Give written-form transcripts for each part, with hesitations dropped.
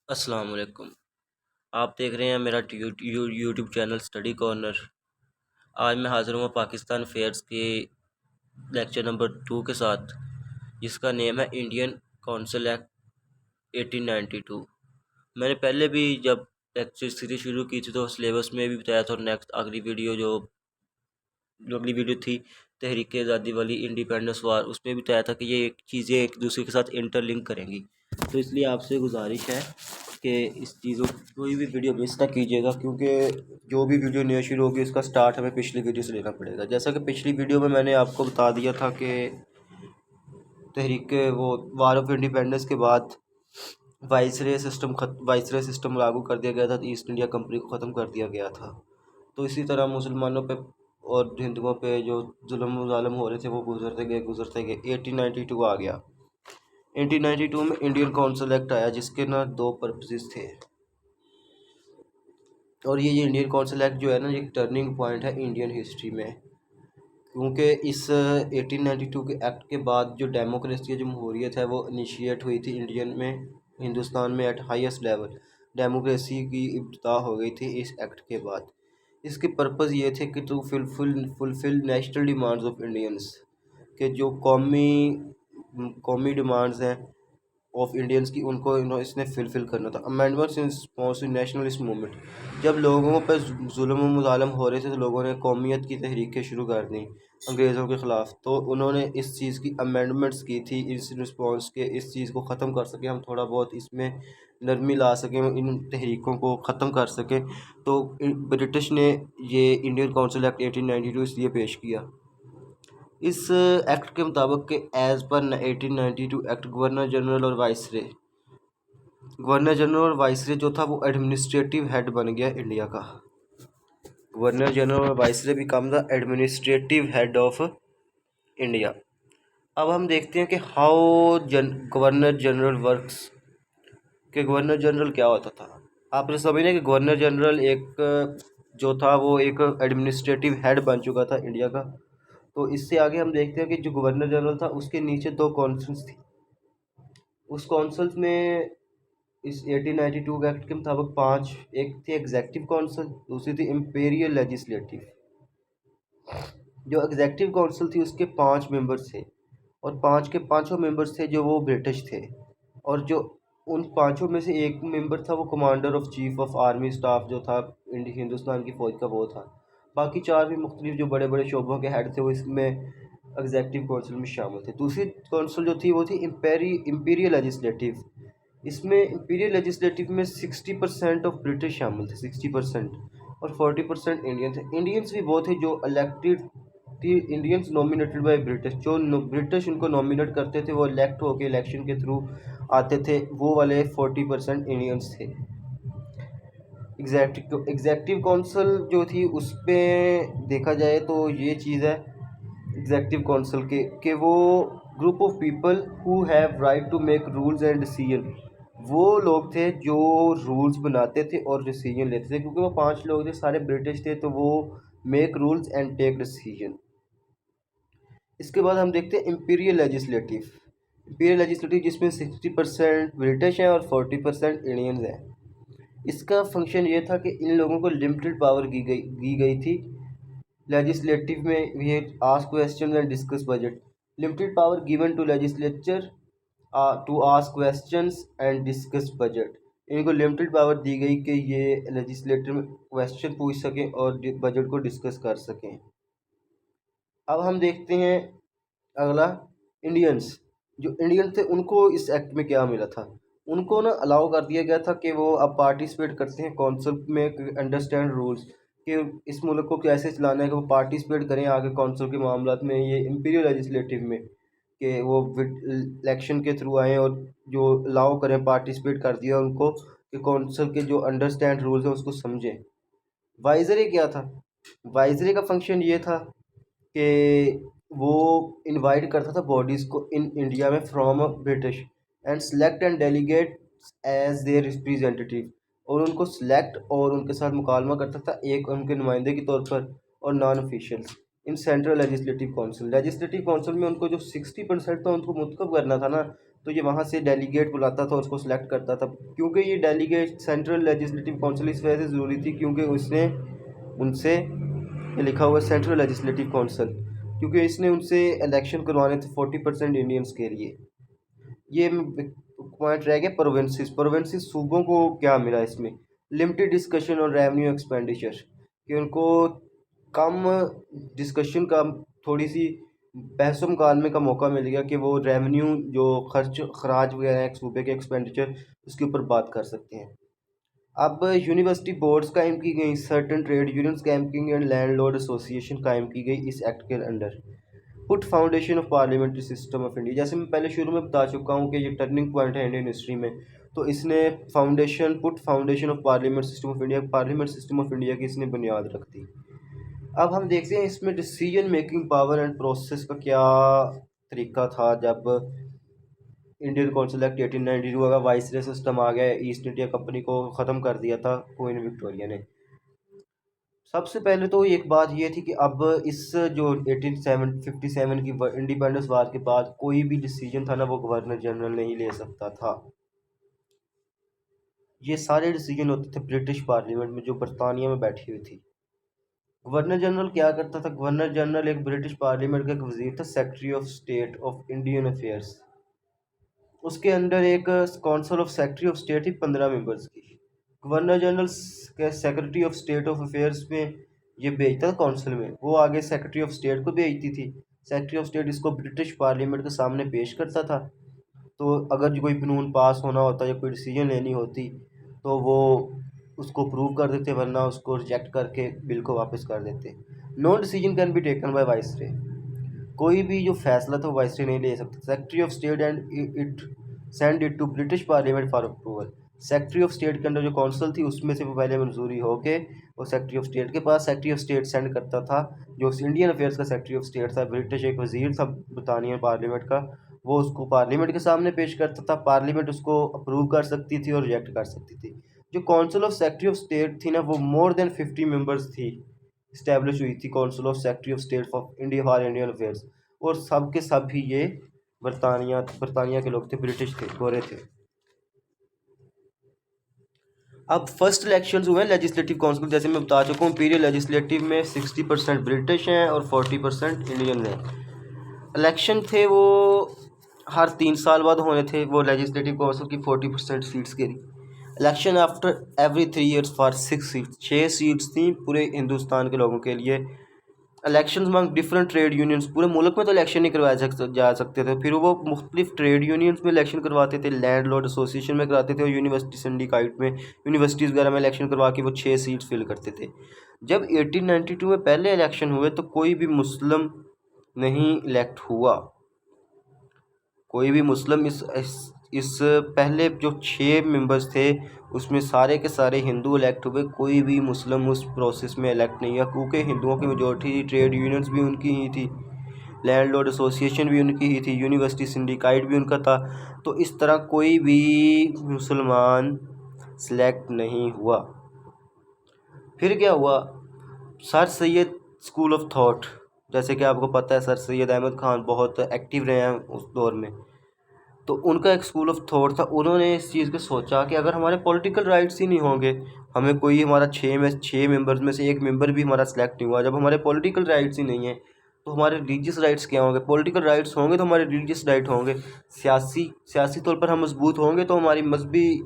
अस्सलाम वालेकुम। आप देख रहे हैं मेरा यूट्यूब चैनल स्टडी कॉर्नर। आज मैं हाज़िर हूँ पाकिस्तान फेयर्स के लेक्चर नंबर 2 के साथ, जिसका नेम है इंडियन काउंसिल एक्ट 1892। मैंने पहले भी जब लेक्चर सीरीज शुरू की थी तो सिलेबस में भी बताया था, और नेक्स्ट अगली वीडियो थी तहरीक आज़ादी वाली, इंडिपेंडेंस वार, उसमें भी बताया था कि ये चीज़ें एक दूसरे के साथ इंटरलिंक करेंगी। तो इसलिए आपसे गुजारिश है कि इस चीज़ों कोई भी वीडियो मिस ना कीजिएगा, क्योंकि जो भी वीडियो नया शुरू होगी उसका स्टार्ट हमें पिछली वीडियो से लेना पड़ेगा। जैसा कि पिछली वीडियो में मैंने आपको बता दिया था कि तहरीक वो वार ऑफ इंडिपेंडेंस के बाद वाइसरे सिस्टम लागू कर दिया गया था, तो ईस्ट इंडिया कंपनी को ख़त्म कर दिया गया था। तो इसी तरह मुसलमानों पे और हिंदुओं पे जो जुल्म ज़ालम हो रहे थे वो गुजरते गए 1892 आ गया। 1892 में इंडियन काउंसिल एक्ट आया, जिसके ना दो पर्पसेस थे। और ये इंडियन काउंसिल एक्ट जो है ना, ये टर्निंग पॉइंट है इंडियन हिस्ट्री में, क्योंकि इस 1892 के एक्ट के बाद जो डेमोक्रेसी या जमहूरियत है वो इनिशिएट हुई थी हिंदुस्तान में एट हाईएस्ट लेवल। डेमोक्रेसी की इब्तिदा हो गई थी इस एक्ट के बाद। इसके पर्पज़ ये थे कि to fulfil national demands of Indians, के जो कौमी डिमांड्स हैं ऑफ इंडियंस की, उनको इसने फिलफ़िल करना था। Amendments in response to nationalist movement, जब लोगों पर जुल्म व मुज़ालम हो रहे थे तो लोगों ने कौमियत की तहरीकें शुरू कर दी अंग्रेज़ों के ख़िलाफ़, तो उन्होंने इस चीज़ की अमेंडमेंट्स की थी इस रिस्पॉन्स के, इस चीज़ को ख़त्म कर सकें हम, थोड़ा बहुत इसमें नरमी ला सकें, इन तहरीकों को ख़त्म कर सकें। तो ब्रिटिश ने ये इंडियन काउंसिल एक्ट 1892 इसलिए पेश किया। इस एक्ट के मुताबिक के as per 1892 act governor general और वाइसरे जो था वो एडमिनिस्ट्रेटिव हेड बन गया इंडिया का। गवर्नर जनरल और viceroy become the administrative head of India. अब हम देखते हैं कि हाउ गवर्नर जनरल वर्क्स, कि गवर्नर जनरल क्या होता था। आपने समझना कि गवर्नर जनरल एक जो था वो एक एडमिनिस्ट्रेटिव हेड बन चुका था इंडिया का। तो इससे आगे हम देखते हैं कि जो गवर्नर जनरल था उसके नीचे दो काउंसिल्स थी। उस काउंसिल्स में इस 1892 के एक्ट के मुताबिक पांच, एक थी एग्जेक्टिव काउंसिल, दूसरी थी इम्पेरियल लेजिस्लेटिव। जो एग्जेक्टिव काउंसिल थी उसके 5 मेंबर्स थे, और पांच के पांचों मेंबर्स थे जो वो ब्रिटिश थे, और जो उन पांचों में से एक मेंबर था वो commander of chief of army staff जो था हिंदुस्तान की फ़ौज का, वो था। बाकी चार भी मुख्तलिफ जो बड़े बड़े शोबों के हेड थे वो इसमें एग्जेक्टिव काउंसिल में शामिल थे। दूसरी काउंसिल जो थी वो थी इम्पीरियल लेजिस्लेटिव। इसमें इम्पीरियल लेजिस्लेटिव में 60% ऑफ ब्रिटिश शामिल थे, 60%, और 40% इंडियन थे। इंडियंस भी वो थे जो इलेक्टेड थी, इंडियंस नॉमिनेटेड बाय ब्रिटिश, जो ब्रिटिश उनको नॉमिनेट करते थे, वो इलेक्ट होकर इलेक्शन के थ्रू आते थे, वो वाले 40% इंडियंस थे। एग्जेक्टिव काउंसिल जो थी उस पर देखा जाए तो ये चीज़ है एग्जेक्टिव काउंसिल के कि वो group of people who have right to make rules and decision. वो लोग थे जो रूल्स बनाते थे और डिसीजन लेते थे, क्योंकि वो 5 लोग थे, सारे ब्रिटिश थे, तो वो make rules and take decision. इसके बाद हम देखते हैं इम्पीरियल लेजिस्लेटिव जिसमें 60% ब्रिटिश हैं और 40% इंडियंस हैं। इसका फंक्शन ये था कि इन लोगों को लिमिटेड पावर दी गई थी लेजिस्लेटिव में। ये ask question and discuss budget, limited power given to legislature to ask questions and discuss budget. इनको लिमिटेड पावर दी गई कि ये लेजिस्लेटर में क्वेश्चन पूछ सकें और बजट को डिस्कस कर सकें। अब हम देखते हैं अगला, इंडियंस। जो इंडियन थे उनको इस एक्ट में क्या मिला था, उनको ना अलाउ कर दिया गया था कि वो अब पार्टिसिपेट करते हैं काउंसिल में, अंडरस्टैंड रूल्स कि इस मुल्क को कैसे चलाना है, कि वो पार्टिसिपेट करें आगे काउंसिल के मामलों में, ये इम्पीरियल लेजिस्लेटिव में, कि वो इलेक्शन के थ्रू आएँ और जो अलाउ करें, पार्टिसिपेट कर दिया उनको कि काउंसिल के जो अंडरस्टैंड रूल्स हैं उसको समझें। वाइजरे क्या था, वाइजरे का फंक्शन ये था कि वो इनवाइट करता था बॉडीज़ को इन इंडिया में from British and select and delegate as their representative, और उनको सिलेक्ट और उनके साथ मुकालमा करता था एक उनके नुमाइंदे के तौर पर, और non officials in central legislative council में उनको जो 60% था उनको मुंतखब करना था ना, तो ये वहाँ से डेलीगेट बुलाता था, उसको सिलेक्ट करता था। क्योंकि ये डेलीगेट सेंट्रल लेजिस्लेटिव काउंसिल इस वजह से ज़रूरी थी क्योंकि उसने उनसे, ये लिखा हुआ है सेंट्रल लेजिस्लेटिव काउंसिल, क्योंकि इसने उनसे इलेक्शन करवाने थे 40% इंडियंस के लिए। ये पॉइंट रह गया प्रोविंसेस सूबों को क्या मिला इसमें, लिमिटेड डिस्कशन और रेवेन्यू एक्सपेंडिचर, कि उनको कम डिस्कशन का, थोड़ी सी बहसो मुकालमे का मौका मिल गया कि वो रेवेन्यू जो खर्च खराज वगैरह है सूबे के एक्सपेंडिचर, उसके ऊपर बात कर सकते हैं। अब यूनिवर्सिटी बोर्ड्स कायम की गई, सर्टन ट्रेड यूनियंस कायम की गई एंड लैंडलॉर्ड एसोसिएशन कायम की गई इस एक्ट के under. Put foundation of parliamentary system of India, जैसे मैं पहले शुरू में बता चुका हूँ कि ये टर्निंग पॉइंट है इंडियन हिस्ट्री में, तो इसने put foundation of parliament system of India, parliament system of India की इसने बुनियाद रख दी। अब हम देखते हैं इसमें decision making power and process का क्या तरीका था जब इंडियन काउंसिल एक्ट 1892 का वाइसरे सिस्टम आ गया, ईस्ट इंडिया कंपनी को ख़त्म कर दिया था क्वीन विक्टोरिया ने। सबसे पहले तो एक बात ये थी कि अब इस जो 1857 की इंडिपेंडेंस वार के बाद कोई भी डिसीजन था ना वो गवर्नर जनरल नहीं ले सकता था। ये सारे डिसीजन होते थे ब्रिटिश पार्लियामेंट में जो बरतानिया में बैठी हुई थी। गवर्नर जनरल क्या करता था, गवर्नर जनरल एक ब्रिटिश पार्लियामेंट का एक वजीर था, secretary of state of Indian affairs. उसके अंदर एक council of secretary of state थी 15 मेंबर्स की। गवर्नर जनरल के secretary of state of affairs में ये भेजता था काउंसिल में, वो आगे सेक्रेटरी ऑफ स्टेट को भेजती थी। सेक्रेटरी ऑफ स्टेट इसको ब्रिटिश पार्लियामेंट के सामने पेश करता था। तो अगर जो कोई कानून पास होना होता या कोई डिसीजन लेनी होती तो वो उसको अप्रूव कर देते, वरना उसको रिजेक्ट करके बिल को वापस कर देते। No decision can be taken by viceroy, कोई भी जो फैसला था वो वाइसरे नहीं ले सकता। Secretary of state and it send it to British parliament for approval. Secretary of state के अंदर जो काउंसिल थी उसमें से वो पहले मंजूरी होके वो सेक्रेटरी ऑफ स्टेट के पास, सेक्रेटरी ऑफ स्टेट सेंड करता था, जो इंडियन अफेयर्स का सेक्रेटरी ऑफ स्टेट था, ब्रिटिश एक वजीर था बरतानिया पार्लियामेंट का, वो उसको पार्लियामेंट के सामने पेश करता था। पार्लियामेंट उसको अप्रूव कर सकती थी और रिजेक्ट कर सकती थी। जो council of secretary of state थी ना वो मोर देन 50 मेंबर्स थी, इस्टेब्लिश हुई थी council of secretary of state for India for Indian affairs, और सब के सब भी ये बरतानिया के लोग थे, ब्रिटिश थे, गोरे थे। अब फर्स्ट इलेक्शन हुए हैं लेजिस्लेटिव काउंसिल, जैसे मैं बता चुका हूँ इंपीरियल लेजिस्लेटिव में 60% ब्रिटिश हैं और 40% इंडियन हैं। इलेक्शन थे वो हर 3 साल बाद होने थे, वो लेजिस्लेटिव काउंसिल की 40% सीट्स के लिए। Election after every 3 years for 6 seats, 6 seats थी पूरे हिंदुस्तान के लोगों के लिए। Election among different trade unions, पूरे मुल्क में तो इलेक्शन नहीं करवाए जा सकते थे, फिर वो मुख्तलिफ ट्रेड यूनियंस में इलेक्शन करवाते थे, लैंडलॉर्ड एसोसिएशन में कराते थे और यूनिवर्सिटी सिंडिकेट में, यूनिवर्सिटीज़ वगैरह में इलेक्शन करवा के वो 6 सीट्स फिल करते थे। जब 1892 में पहले इलेक्शन हुए तो कोई भी मुस्लिम नहीं इलेक्ट हुआ, कोई भी मुस्लिम इस पहले जो 6 मेंबर्स थे उसमें सारे के सारे हिंदू इलेक्ट हुए, कोई भी मुस्लिम उस प्रोसेस में इलेक्ट नहीं हुआ, क्योंकि हिंदुओं की मेजॉरिटी थी, ट्रेड यूनियंस भी उनकी ही थी, लैंडलॉर्ड एसोसिएशन भी उनकी ही थी, यूनिवर्सिटी सिंडिकेट भी उनका था। तो इस तरह कोई भी मुसलमान सिलेक्ट नहीं हुआ। फिर क्या हुआ, sir Syed school of thought, जैसे कि आपको पता है सर सैयद अहमद ख़ान बहुत एक्टिव रहे हैं उस दौर में, तो उनका एक स्कूल ऑफ थॉट था। उन्होंने इस चीज़ को सोचा कि अगर हमारे पॉलिटिकल राइट्स ही नहीं होंगे, हमें कोई हमारा 6 मेंबर्स में से एक मेंबर भी हमारा सेलेक्ट नहीं हुआ, जब हमारे पॉलिटिकल राइट्स ही नहीं है तो हमारे रिलीजियस राइट्स क्या होंगे, पॉलिटिकल राइट्स होंगे तो हमारे रिलीजियस राइट होंगे, सियासी तौर पर हम मजबूत होंगे तो हमारी मजबूती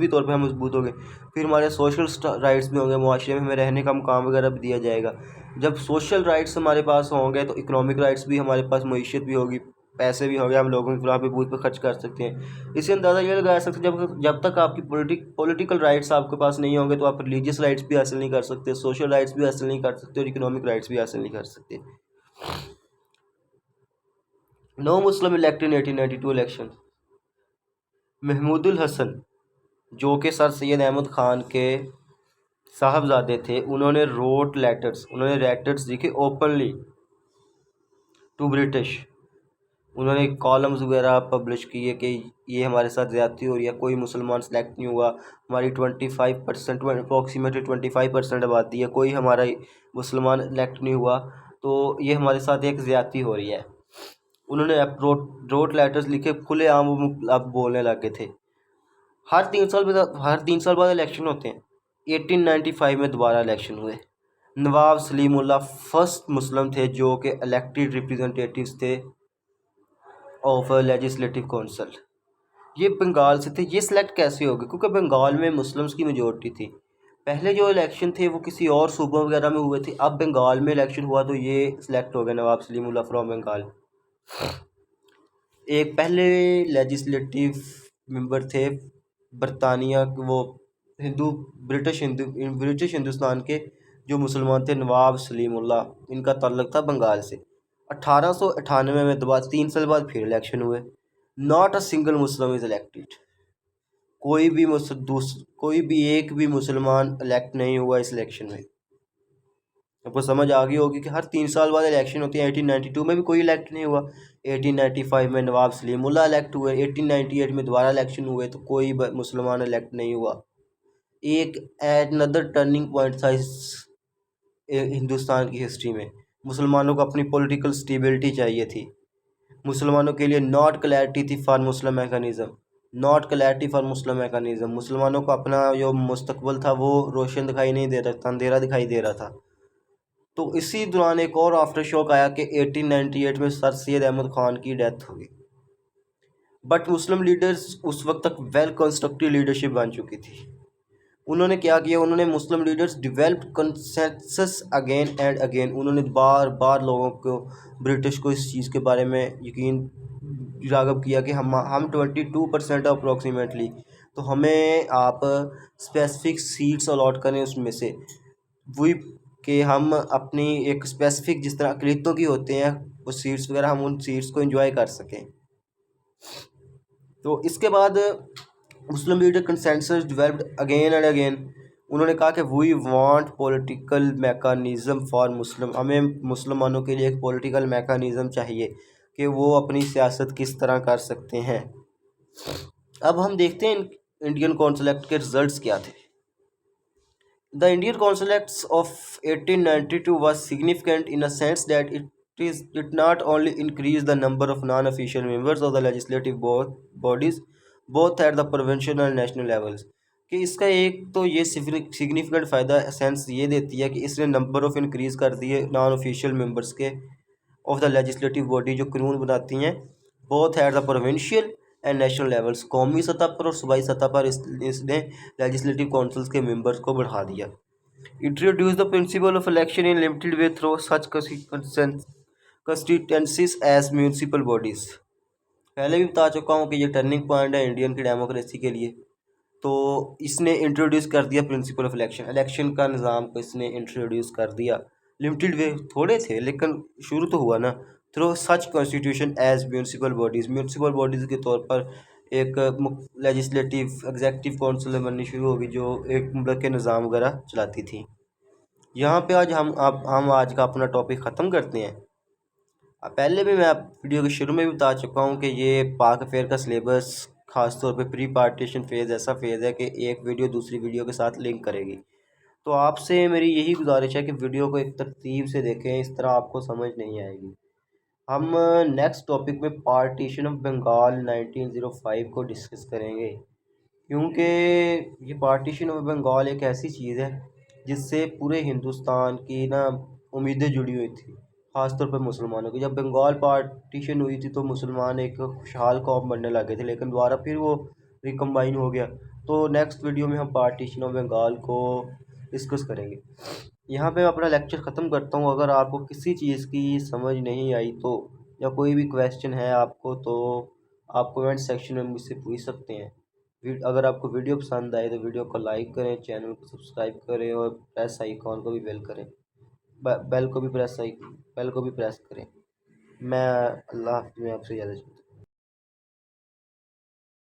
तौर पर हम मजबूत होंगे, फिर हमारे सोशल राइट्स भी होंगे, मुआशरे में हमें रहने का मकाम वगैरह भी दिया जाएगा। जब सोशल राइट्स हमारे पास होंगे तो इकोनॉमिक राइट्स भी हमारे पास, मईशत भी होगी, पैसे भी हो गए, हम लोगों की फलाह बहबूद पर खर्च कर सकते हैं। इससे अंदाज़ा ये लगाया सकते हैं जब तक आपकी पॉलिटिकल राइट्स आपके पास नहीं होंगे तो आप रिलीजियस राइट्स भी हासिल नहीं कर सकते, सोशल राइट्स भी हासिल नहीं कर सकते और इकोनॉमिक राइट्स भी हासिल नहीं कर सकते। नो मुस्लिम इलेक्ट इन 1892 इलेक्शन। महमूदुल हसन जो कि सर सैयद अहमद ख़ान के साहबजादे थे, उन्होंने लेटर्स लिखे ओपनली टू ब्रिटिश, उन्होंने कॉलम्स वगैरह पब्लिश किए कि ये हमारे साथ ज़्यादती हो रही है, कोई मुसलमान सेलेक्ट नहीं हुआ, हमारी 25% अप्रॉक्सीमेटली 25% आबादी है, कोई हमारा मुसलमान इलेक्ट नहीं हुआ, तो ये हमारे साथ एक ज़्यादती हो रही है। उन्होंने रोट लेटर्स लिखे, खुले आम अब बोलने लगे थे। हर 3 साल बाद इलेक्शन होते हैं। 1895 में दोबारा इलेक्शन हुए। नवाब सलीमुल्लाह फर्स्ट मुस्लिम थे जो कि इलेक्टेड रिप्रेजेंटेटिव्स थे ऑफ लेजिस्लेटिव काउंसिल। ये बंगाल से थे। ये सिलेक्ट कैसे हो गए? क्योंकि बंगाल में मुस्लिम्स की मेजोरिटी थी। पहले जो इलेक्शन थे वो किसी और सूबों वगैरह में हुए थे, अब बंगाल में इलेक्शन हुआ तो ये सिलेक्ट हो गए नवाब सलीमुल्लाह फ्रॉम बंगाल। एक पहले लेजिस्लेटिव मेंबर थे बरतानिया, वो ब्रिटिश हिंदुस्तान के जो मुसलमान थे, नवाब सलीमुल्लाह, इनका ताल्लुक था बंगाल से। 1898 में दोबारा 3 साल बाद फिर इलेक्शन हुए। Not a single Muslim is elected. कोई भी एक भी मुसलमान इलेक्ट नहीं हुआ इस इलेक्शन में। आपको समझ आ गई होगी कि हर 3 साल बाद इलेक्शन होती है। 1892 में भी कोई इलेक्ट नहीं हुआ। 1895 में नवाब सलीमुल्लाह इलेक्ट हुए। 1898 में दोबारा इलेक्शन हुए तो कोई मुसलमान इलेक्ट नहीं हुआ। एक अनदर टर्निंग पॉइंट था इस हिंदुस्तान की हिस्ट्री में। मुसलमानों को अपनी पॉलिटिकल स्टेबिलिटी चाहिए थी। मुसलमानों के लिए नॉट क्लैरिटी थी फॉर मुस्लिम मैकेनिज़्म। मुसलमानों को अपना जो मुस्तकबिल था वो रोशन दिखाई नहीं दे रहा था, अंधेरा दिखाई दे रहा था। तो इसी दौरान एक और आफ्टर शॉक आया कि 1898 में सर सैयद अहमद ख़ान की डेथ हो गई। बट मुस्लिम लीडर्स उस वक्त तक वेल कंस्ट्रक्टिव लीडरशिप बन चुकी थी। उन्होंने क्या किया? उन्होंने मुस्लिम leaders develop consensus again and again. उन्होंने बार बार लोगों को, ब्रिटिश को, इस चीज़ के बारे में यकीन राग़ब किया कि हम 22% अप्रॉक्सीमेटली, तो हमें आप स्पेसिफिक सीट्स अलॉट करें उसमें से, वही कि हम अपनी एक स्पेसिफिक जिस तरह अक़लियतों की होते हैं वो सीट्स वगैरह, हम उन सीट्स को एंजॉय कर सकें। तो इसके बाद Muslim leader consensus developed again and again. उन्होंने कहा कि we want political mechanism for Muslim. हमें मुसलमानों के लिए एक पॉलिटिकल मैकेनिज़्म चाहिए कि वो अपनी सियासत किस तरह कर सकते हैं। अब हम देखते हैं इंडियन कौंसिल एक्ट के रिजल्ट्स क्या थे। The Indian Council Acts of 1892 was significant in a sense that it not only increased the number of non-official members of the legislative bodies both at the provincial and national levels, कि इसका एक तो ये significant फ़ायदा sense ये देती है कि इसने नंबर ऑफ़ इंक्रीज़ कर दिए नॉन ऑफिशियल मेंबर्स के ऑफ द लेजिस्लेटिव बॉडी जो कानून बनाती हैं, both at the provincial and national levels, कौमी सतह पर और सूबाई सतह पर इसने लेजिस्लेटिव काउंसिल्स के मेंबर्स को बढ़ा दिया। Introduce the principle of election in limited way through such constituencies as municipal bodies. पहले भी बता चुका हूँ कि ये टर्निंग पॉइंट है इंडियन की डेमोक्रेसी के लिए। तो इसने इंट्रोड्यूस कर दिया प्रिंसिपल ऑफ इलेक्शन का निज़ाम को इसने इंट्रोड्यूस कर दिया। लिमिटेड वे थोड़े थे लेकिन शुरू तो हुआ ना। Through such constitution as municipal bodies के तौर पर एक लेजिस्लेटिव एग्जेक्टिव काउंसिल बननी शुरू होगी जो एक मुल्क के निज़ाम वगैरह चलाती थी। यहाँ पे आज हम आज का अपना टॉपिक ख़त्म करते हैं। पहले भी मैं वीडियो के शुरू में भी बता चुका हूँ कि ये पाक अफेयर का सिलेबस ख़ास तौर पे प्री पार्टीशन फेज़ ऐसा फेज़ है कि एक वीडियो दूसरी वीडियो के साथ लिंक करेगी। तो आपसे मेरी यही गुजारिश है कि वीडियो को एक तरतीब से देखें, इस तरह आपको समझ नहीं आएगी। हम नेक्स्ट टॉपिक में पार्टीशन ऑफ बंगाल 1905 को डिस्कस करेंगे, क्योंकि ये पार्टीशन ऑफ बंगाल एक ऐसी चीज़ है जिससे पूरे हिंदुस्तान की ना उम्मीदें जुड़ी हुई थी, ख़ासतौर पर मुसलमानों की। जब बंगाल पार्टीशन हुई थी तो मुसलमान एक खुशहाल कौम बनने लगे थे, लेकिन दोबारा फिर वो रिकम्बाइन हो गया। तो नेक्स्ट वीडियो में हम पार्टीशन ऑफ बंगाल को डिस्कस करेंगे। यहाँ पे मैं अपना लेक्चर ख़त्म करता हूँ। अगर आपको किसी चीज़ की समझ नहीं आई तो, या कोई भी क्वेश्चन है आपको, तो आप कमेंट सेक्शन में मुझसे पूछ सकते हैं। अगर आपको वीडियो पसंद आए तो वीडियो को लाइक करें, चैनल को सब्सक्राइब करें और प्रेस आइकॉन को भी बेल करें, बेल को भी प्रेस करें। मैं अल्लाह हाफ़िज़ में आपसे ज़्यादा